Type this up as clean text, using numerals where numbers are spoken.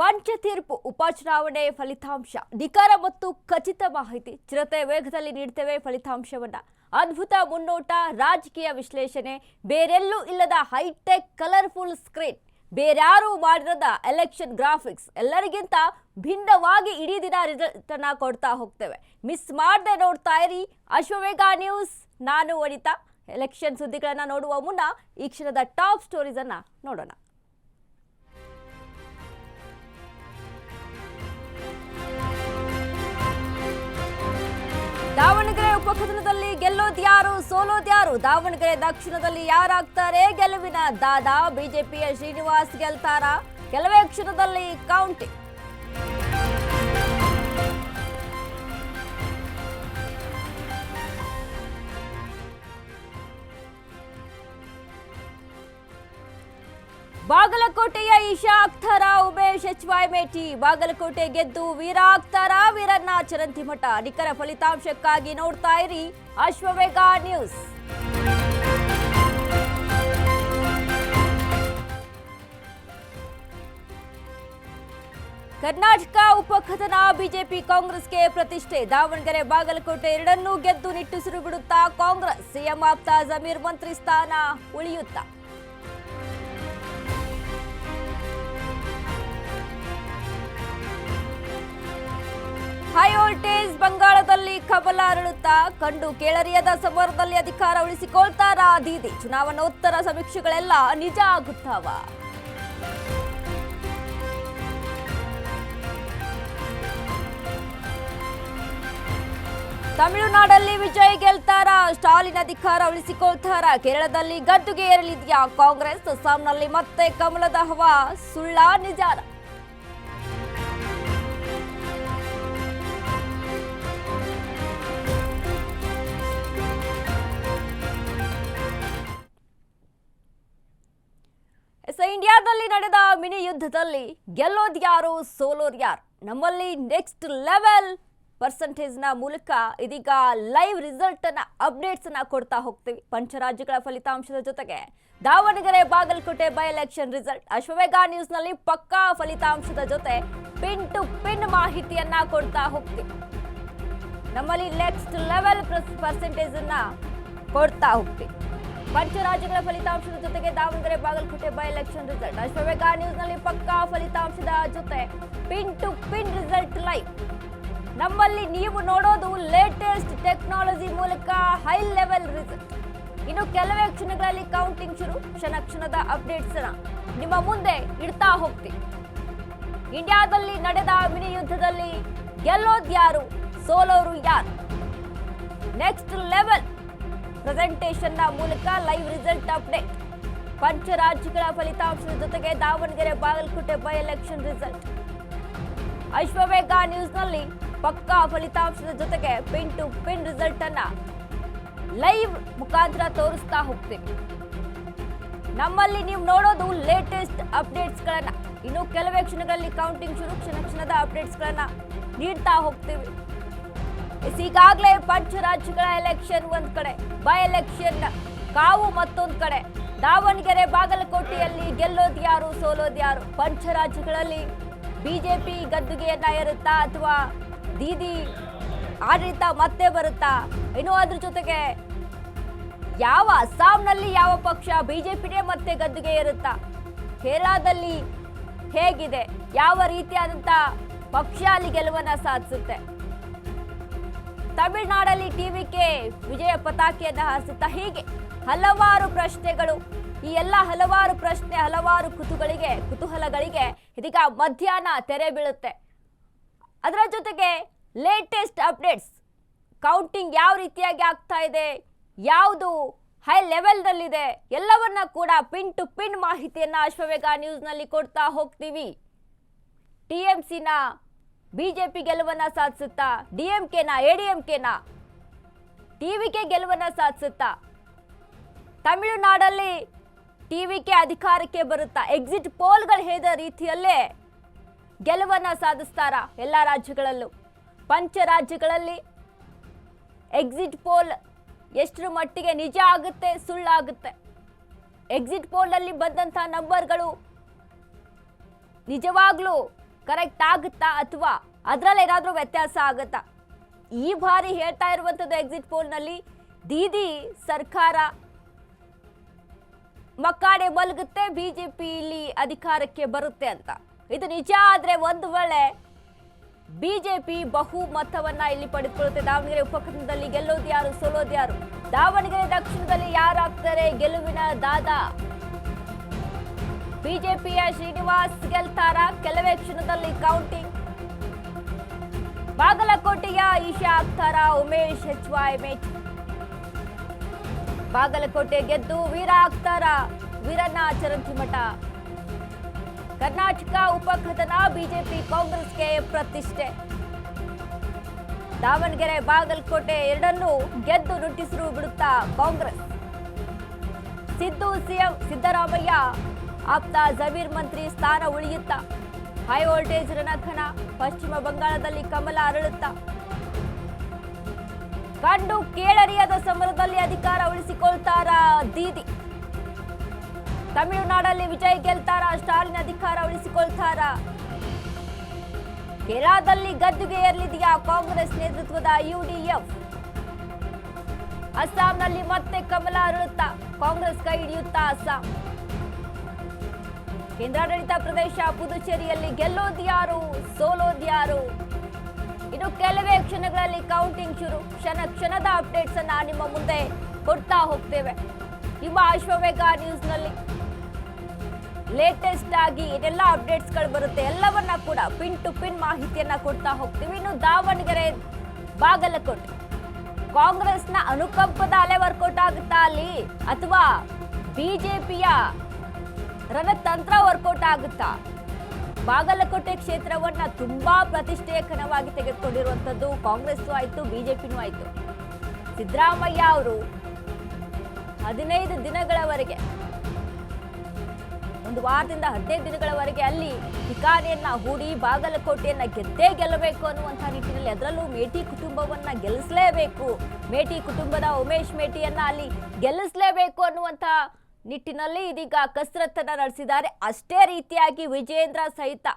ಪಂಚತೀರ್ಪು ಉಪಚುನಾವಣೆ ಫಲಿತಾಂಶ ನಿಖರ ಮತ್ತು ಖಚಿತ ಮಾಹಿತಿ ಚಿರತೆ ವೇಗದಲ್ಲಿ ನೀಡುತ್ತೇವೆ ಫಲಿತಾಂಶವನ್ನ ಅದ್ಭುತ ಮುನ್ನೋಟ ರಾಜಕೀಯ ವಿಶ್ಲೇಷಣೆ ಬೇರೆಲ್ಲೂ ಇಲ್ಲದ ಹೈಟೆಕ್ ಕಲರ್ಫುಲ್ ಸ್ಕ್ರೀನ್ ಬೇರ್ಯಾರು ಮಾಡಿರದ ಎಲೆಕ್ಷನ್ ಗ್ರಾಫಿಕ್ಸ್ ಎಲ್ಲರಿಗಿಂತ ಭಿನ್ನವಾಗಿ ಇಡೀ ದಿನ ರಿಸಲ್ಟ್ ಅನ್ನ ಕೊಡ್ತಾ ಹೋಗ್ತೇವೆ ಮಿಸ್ ಮಾಡದೆ ನೋಡ್ತಾ ಇರಿ ಅಶ್ವವೇಗ ನ್ಯೂಸ್ ನಾನು ವನಿತಾ ಎಲೆಕ್ಷನ್ ಸುದ್ದಿಗಳನ್ನ ನೋಡುವ ಮುನ್ನ ಈ ಕ್ಷಣದ ಟಾಪ್ ಸ್ಟೋರೀಸ್ ಅನ್ನ ನೋಡೋಣ ದಾವಣಗೆರೆ ಉಪಕಥನದಲ್ಲಿ ಗೆಲ್ಲೋದ್ಯಾರು ಸೋಲೋದ್ಯಾರು ದಾವಣಗೆರೆ ದಕ್ಷಿಣದಲ್ಲಿ ಯಾರಾಗ್ತಾರೆ ಗೆಲುವಿನ ದಾದಾ ಬಿಜೆಪಿಯ ಶ್ರೀನಿವಾಸ್ ಗೆಲ್ತಾರ ಕೆಲವೇ ಕ್ಷಣದಲ್ಲಿ ಕೌಂಟಿಂಗ್ ಬಾಗಲಕೋಟೆಯ ಈಶಾ ಆಗ್ತಾರ ಉಮೇಶ್ HY ಮೇಟಿ ಬಾಗಲಕೋಟೆ ಗೆದ್ದು ವೀರ ಆಗ್ತಾರ ವೀರಣ್ಣ ಚರಂತಿಮಠ ನಿಖರ ಫಲಿತಾಂಶಕ್ಕಾಗಿ ನೋಡ್ತಾ ಇರಿ ಅಶ್ವವೇಗ ನ್ಯೂಸ್ ಕರ್ನಾಟಕ ಉಪಕಥನ ಬಿಜೆಪಿ ಕಾಂಗ್ರೆಸ್ಗೆ ಪ್ರತಿಷ್ಠೆ ದಾವಣಗೆರೆ ಬಾಗಲಕೋಟೆ ಎರಡನ್ನೂ ಗೆದ್ದು ನಿಟ್ಟುಸಿರು ಬಿಡುತ್ತಾ ಕಾಂಗ್ರೆಸ್ ಸಿಎಂ ಆಪ್ತ ಜಮೀರ್ ಮಂತ್ರಿ ಸ್ಥಾನ ಉಳಿಯುತ್ತಾ ಹೈ ವೋಲ್ಟೇಜ್ ಬಂಗಾಳದಲ್ಲಿ ಕಮಲ ಅರಳುತ್ತಾ ಕಂಡು ಕೇಳರಿಯದ ಸಮರದಲ್ಲಿ ಅಧಿಕಾರ ಉಳಿಸಿಕೊಳ್ತಾರಾ ದೀದಿ ಚುನಾವಣೋತ್ತರ ಸಮೀಕ್ಷೆಗಳೆಲ್ಲ ನಿಜ ಆಗುತ್ತಾವ ತಮಿಳುನಾಡಲ್ಲಿ ವಿಜಯ್ ಗೆಲ್ತಾರಾ ಸ್ಟಾಲಿನ್ ಅಧಿಕಾರ ಉಳಿಸಿಕೊಳ್ತಾರ ಕೇರಳದಲ್ಲಿ ಗದ್ದುಗೆ ಏರಲಿದೆಯಾ ಕಾಂಗ್ರೆಸ್ ಅಸ್ಸಾಂನಲ್ಲಿ ಮತ್ತೆ ಕಮಲದ ಹವಾ ಸುಳ್ಳ ನಿಜಾನ ಇಂಡಿಯಾದಲ್ಲಿ ನಡೆದ ಮಿನಿ ಯುದ್ಧದಲ್ಲಿ ಗೆಲ್ಲೋದ್ಯಾರು ಸೋಲೋದ್ಯಾರು ನಮ್ಮಲ್ಲಿ ನೆಕ್ಸ್ಟ್ ಲೆವೆಲ್ ಪರ್ಸೆಂಟೇಜ್ನ ಮೂಲಕ ಇದೀಗ ಲೈವ್ ರಿಸಲ್ಟ್ ಅನ್ನ ಅಪ್ಡೇಟ್ಸ್ ಅನ್ನ ಕೊಡ್ತಾ ಹೋಗ್ತೀವಿ ಪಂಚರಾಜ್ಯಗಳ ಫಲಿತಾಂಶದ ಜೊತೆಗೆ Davanagere Bagalkot by election result Ashwavega news ನಲ್ಲಿ ಪಕ್ಕಾ ಫಲಿತಾಂಶದ ಜೊತೆ ಪಿನ್ ಟು ಪಿನ್ ಮಾಹಿತಿಯನ್ನ ಕೊಡ್ತಾ ಹೋಗ್ತೀವಿ ನಮ್ಮಲ್ಲಿ ನೆಕ್ಸ್ಟ್ ಲೆವೆಲ್ ಪರ್ಸೆಂಟೇಜ್ ಅನ್ನ ಕೊಡ್ತಾ ಹೋಗ್ತೀವಿ ಪಂಚರಾಜ್ಯಗಳ ಫಲಿತಾಂಶದ ಜೊತೆಗೆ Davanagere Bagalkot by election result Ashwavega news ನಲ್ಲಿ ಪಕ್ಕಾ ಫಲಿತಾಂಶದ ಜೊತೆ pin to pin result live ನಮ್ಮಲ್ಲಿ ನೀವು ನೋಡೋದು ಲೇಟೆಸ್ಟ್ ಟೆಕ್ನಾಲಜಿ ಮೂಲಕ ಹೈ ಲೆವೆಲ್ ರಿಸಲ್ಟ್ ಇನ್ನು ಕೆಲವೇ ಕ್ಷಣಗಳಲ್ಲಿ ಕೌಂಟಿಂಗ್ ಶುರು ಕ್ಷಣದ ಅಪ್ಡೇಟ್ಸ್ ನಿಮ್ಮ ಮುಂದೆ ಇಡ್ತಾ ಹೋಗ್ತೀವಿ ಇಂಡಿಯಾದಲ್ಲಿ ನಡೆದ ಮಿನಿ ಯುದ್ಧದಲ್ಲಿ ಗೆಲ್ಲೋದ್ಯಾರು ಸೋಲೋರು ಯಾರು ನೆಕ್ಸ್ಟ್ ಲೆವೆಲ್ ಪ್ರೆಸೆಂಟೇಷನ್ ನ ಮೂಲಕ ಲೈವ್ ರಿಸಲ್ಟ್ ಅಪ್ಡೇಟ್ ಪಂಚರಾಜ್ಯಗಳ ಫಲಿತಾಂಶದ ಜೊತೆಗೆ Davanagere Bagalkot by election result Ashwavega news ನಲ್ಲಿ ಪಕ್ಕಾ ಫಲಿತಾಂಶದ ಜೊತೆಗೆ ಪಿನ್ ಟು ಪಿನ್ ರಿಸಲ್ಟ್ ಅನ್ನ ಲೈವ್ ಮುಖಾಂತರ ತೋರಿಸ್ತಾ ಹೋಗ್ತೀವಿ ನಮ್ಮಲ್ಲಿ ನೀವು ನೋಡೋದು ಲೇಟೆಸ್ಟ್ ಅಪ್ಡೇಟ್ಸ್ ಗಳನ್ನ ಇನ್ನು ಕೆಲವೇ ಕ್ಷಣಗಳಲ್ಲಿ ಕೌಂಟಿಂಗ್ ಶುರು ಕ್ಷಣದ ಅಪ್ಡೇಟ್ಸ್ ಗಳನ್ನ ನೀಡ್ತಾ ಹೋಗ್ತೀವಿ ಈಗಾಗಲೇ ಪಂಚರಾಜ್ಯಗಳ ಎಲೆಕ್ಷನ್ ಒಂದ್ ಕಡೆ ಬೈ ಎಲೆಕ್ಷನ್ ಕಾವು ಮತ್ತೊಂದ್ ಕಡೆ ದಾವಣಗೆರೆ ಬಾಗಲಕೋಟೆಯಲ್ಲಿ ಗೆಲ್ಲೋದ್ಯಾರು ಸೋಲೋದ್ಯಾರು ಪಂಚರಾಜ್ಯಗಳಲ್ಲಿ ಬಿಜೆಪಿ ಗದ್ದುಗೆಯನ್ನ ಏರುತ್ತಾ ಅಥವಾ ದೀದಿ ಆಡಳಿತ ಮತ್ತೆ ಬರುತ್ತಾ ಇನ್ನು ಅದ್ರ ಜೊತೆಗೆ ಯಾವ ಅಸ್ಸಾಂನಲ್ಲಿ ಯಾವ ಪಕ್ಷ ಬಿಜೆಪಿನೇ ಮತ್ತೆ ಗದ್ದುಗೆ ಏರುತ್ತಾ ಕೇರಳದಲ್ಲಿ ಹೇಗಿದೆ ಯಾವ ರೀತಿಯಾದಂತ ಪಕ್ಷ ಅಲ್ಲಿ ಗೆಲುವನ್ನ ಸಾಧಿಸುತ್ತೆ ತಮಿಳುನಾಡಲ್ಲಿ ಟಿವಿಕೆ ವಿಜಯ ಪತಾಕೆಯನ್ನ ಹಾರಿಸುತ್ತಾ ಹೀಗೆ ಹಲವಾರು ಪ್ರಶ್ನೆಗಳು ಈ ಎಲ್ಲ ಹಲವಾರು ಪ್ರಶ್ನೆ ಹಲವಾರು ಕುತೂಹಲಗಳಿಗೆ ಇದೀಗ ಮಧ್ಯಾಹ್ನ ತೆರೆ ಬೀಳುತ್ತೆ ಅದರ ಜೊತೆಗೆ ಲೇಟೆಸ್ಟ್ ಅಪ್ಡೇಟ್ಸ್ ಕೌಂಟಿಂಗ್ ಯಾವ ರೀತಿಯಾಗಿ ಆಗ್ತಾ ಇದೆ ಯಾವುದು ಹೈ ಲೆವೆಲ್ನಲ್ಲಿದೆ ಎಲ್ಲವನ್ನ ಕೂಡ ಪಿನ್ ಟು ಪಿನ್ ಮಾಹಿತಿಯನ್ನ ಅಶ್ವವೇಗ ನ್ಯೂಸ್ನಲ್ಲಿ ಕೊಡ್ತಾ ಹೋಗ್ತೀವಿ ಟಿಎಂಸಿನ ಬಿಜೆಪಿ ಗೆಲುವನ್ನ ಸಾಧಿಸುತ್ತಾ ಡಿಎಂಕೆನ ಎಡಿಎಂಕೆನ ಟಿವಿಕೆ ಗೆಲುವನ್ನ ಸಾಧಿಸುತ್ತಾ ತಮಿಳುನಾಡಲ್ಲಿ ಟಿವಿಕೆ ಅಧಿಕಾರಕ್ಕೆ ಬರುತ್ತಾ ಎಕ್ಸಿಟ್ ಪೋಲ್ಗಳು ಹೇಳಿದ ರೀತಿಯಲ್ಲೇ ಗೆಲುವನ್ನ ಸಾಧಿಸ್ತಾರ ಎಲ್ಲ ರಾಜ್ಯಗಳಲ್ಲೂ ಪಂಚರಾಜ್ಯಗಳಲ್ಲಿ ಎಕ್ಸಿಟ್ ಪೋಲ್ ಎಷ್ಟರ ಮಟ್ಟಿಗೆ ನಿಜ ಆಗುತ್ತೆ ಸುಳ್ಳಾಗುತ್ತೆ ಎಕ್ಸಿಟ್ ಪೋಲ್ ಅಲ್ಲಿ ಬಂದಂತ ನಂಬರ್ಗಳು ನಿಜವಾಗ್ಲೂ ಕರೆಕ್ಟ್ ಆಗುತ್ತಾ ಅಥವಾ ಅದರಲ್ಲಿ ಏನಾದರೂ ವ್ಯತ್ಯಾಸ ಆಗುತ್ತಾ? ಈ ಬಾರಿ ಹೇಳ್ತಾ ಇರುವಂಥದ್ದು ಎಕ್ಸಿಟ್ ಪೋಲ್ನಲ್ಲಿ ದೀದಿ ಸರ್ಕಾರ ಮಕ್ಕಾಡೆ ಮಲಗುತ್ತೆ, ಬಿಜೆಪಿ ಇಲ್ಲಿ ಅಧಿಕಾರಕ್ಕೆ ಬರುತ್ತೆ ಅಂತ. ಇದು ನಿಜ ಆದರೆ ಒಂದು ವೇಳೆ ಬಿಜೆಪಿ ಬಹುಮತವನ್ನ ಇಲ್ಲಿ ಪಡೆದುಕೊಳ್ಳುತ್ತೆ. ದಾವಣಗೆರೆ ಉಪಕೇಂದ್ರದಲ್ಲಿ ಗೆಲ್ಲೋದು ಯಾರು, ಸೋಲೋದು ಯಾರು? ದಾವಣಗೆರೆ ದಕ್ಷಿಣದಲ್ಲಿ ಯಾರಾಗ್ತಾರೆ ಗೆಲುವಿನ ದಾದ? ಬಿಜೆಪಿಯ ಶ್ರೀನಿವಾಸ್ ಗೆಲ್ತಾರ? ಕೆಲವೇ ಕ್ಷಣದಲ್ಲಿ ಕೌಂಟಿಂಗ್. ಬಾಗಲಕೋಟೆಯ ಈಶಾ ಆಗ್ತಾರ? Umesh HY mate. ಬಾಗಲಕೋಟೆ ಗೆದ್ದು ವೀರ ಆಗ್ತಾರ? ವೀರಣ್ಣ ಚರಂತಿಮಠ. ಕರ್ನಾಟಕ ಉಪಕಥನ ಬಿಜೆಪಿ ಕಾಂಗ್ರೆಸ್ಗೆ ಪ್ರತಿಷ್ಠೆ. ದಾವಣಗೆರೆ ಬಾಗಲಕೋಟೆ ಎರಡನ್ನೂ ಗೆದ್ದು ನುಟ್ಟಿಸಿರು ಬಿಡುತ್ತಾ ಕಾಂಗ್ರೆಸ್. ಸಿದ್ದು ಸಿಎಂ ಸಿದ್ದರಾಮಯ್ಯ ಆಪ್ತ ಜಮೀರ್ ಮಂತ್ರಿ ಸ್ಥಾನ ಉಳಿಯುತ್ತಾ? High voltage ರಣಕಣ. ಪಶ್ಚಿಮ ಬಂಗಾಳದಲ್ಲಿ ಕಮಲ ಅರಳುತ್ತಾ? ಕಂಡು ಕೇಳರಿಯದ ಸಮರದಲ್ಲಿ ಅಧಿಕಾರ ಉಳಿಸಿಕೊಳ್ತಾರ ದೀದಿ? ತಮಿಳುನಾಡಲ್ಲಿ ವಿಜಯ್ ಗೆಲ್ತಾರ? ಸ್ಟಾಲಿನ್ ಅಧಿಕಾರ ಉಳಿಸಿಕೊಳ್ತಾರ? ಕೇರಳದಲ್ಲಿ ಗದ್ದುಗೆ ಏರಲಿದೆಯಾ ಕಾಂಗ್ರೆಸ್ ನೇತೃತ್ವದ UDF? ಅಸ್ಸಾಂನಲ್ಲಿ ಮತ್ತೆ ಕಮಲ ಅರಳುತ್ತಾ? ಕಾಂಗ್ರೆಸ್ ಕೈ ಹಿಡಿಯುತ್ತಾ ಅಸ್ಸಾಂ? ಕೇಂದ್ರಾಡಳಿತ ಪ್ರದೇಶ ಪುದುಚೇರಿಯಲ್ಲಿ ಗೆಲ್ಲೋದ್ಯಾರು, ಸೋಲೋದ್ಯಾರು? ಇನ್ನು ಕೆಲವೇ ಕ್ಷಣಗಳಲ್ಲಿ ಕೌಂಟಿಂಗ್ ಶುರು. ಕ್ಷಣದ ಅಪ್ಡೇಟ್ಸ್ ಅನ್ನ ನಿಮ್ಮ ಮುಂದೆ ಕೊಡ್ತಾ ಹೋಗ್ತೇವೆ ನಿಮ್ಮ ಅಶ್ವವೇಗ ನ್ಯೂಸ್ನಲ್ಲಿ. ಲೇಟೆಸ್ಟ್ ಆಗಿ ಇದೆಲ್ಲ ಅಪ್ಡೇಟ್ಸ್ಗಳು ಬರುತ್ತೆ, ಎಲ್ಲವನ್ನ ಕೂಡ ಪಿನ್ ಟು ಪಿನ್ ಮಾಹಿತಿಯನ್ನ ಕೊಡ್ತಾ ಹೋಗ್ತೀವಿ. ಇನ್ನು ದಾವಣಗೆರೆ ಬಾಗಲಕೋಟೆ ಕಾಂಗ್ರೆಸ್ನ ಅನುಕಂಪದ ಅಲೆ ವರ್ಕೌಟ್ ಆಗುತ್ತಾ ಅಲ್ಲಿ, ಅಥವಾ ಬಿಜೆಪಿಯ ರಣತಂತ್ರ ವರ್ಕೌಟ್ ಆಗುತ್ತಾ? ಬಾಗಲಕೋಟೆ ಕ್ಷೇತ್ರವನ್ನ ತುಂಬಾ ಪ್ರತಿಷ್ಠೆಯ ಕಣವಾಗಿ ತೆಗೆದುಕೊಂಡಿರುವಂತದ್ದು ಕಾಂಗ್ರೆಸ್ ಆಯ್ತು, ಬಿಜೆಪಿನೂ ಆಯ್ತು. ಸಿದ್ದರಾಮಯ್ಯ ಅವರು 15 ದಿನಗಳವರೆಗೆ, ಒಂದು ವಾರದಿಂದ 15 ದಿನಗಳವರೆಗೆ ಅಲ್ಲಿ ಠಿಕಾಣಿಯನ್ನ ಹೂಡಿ ಬಾಗಲಕೋಟೆಯನ್ನ ಗೆದ್ದೇ ಗೆಲ್ಲಬೇಕು ಅನ್ನುವಂತಹ ನಿಟ್ಟಿನಲ್ಲಿ, ಅದರಲ್ಲೂ ಮೇಟಿ ಕುಟುಂಬವನ್ನ ಗೆಲ್ಲಿಸಲೇಬೇಕು, ಮೇಟಿ ಕುಟುಂಬದ ಉಮೇಶ್ ಮೇಟಿಯನ್ನ ಅಲ್ಲಿ ಗೆಲ್ಲಿಸಲೇಬೇಕು ಅನ್ನುವಂತಹ ನಿಟ್ಟಿನಲ್ಲಿ ಇದೀಗ ಕಸರತ್ತನ್ನ ನಡೆಸಿದ್ದಾರೆ. ಅಷ್ಟೇ ರೀತಿಯಾಗಿ ವಿಜೇಂದ್ರ ಸಹಿತ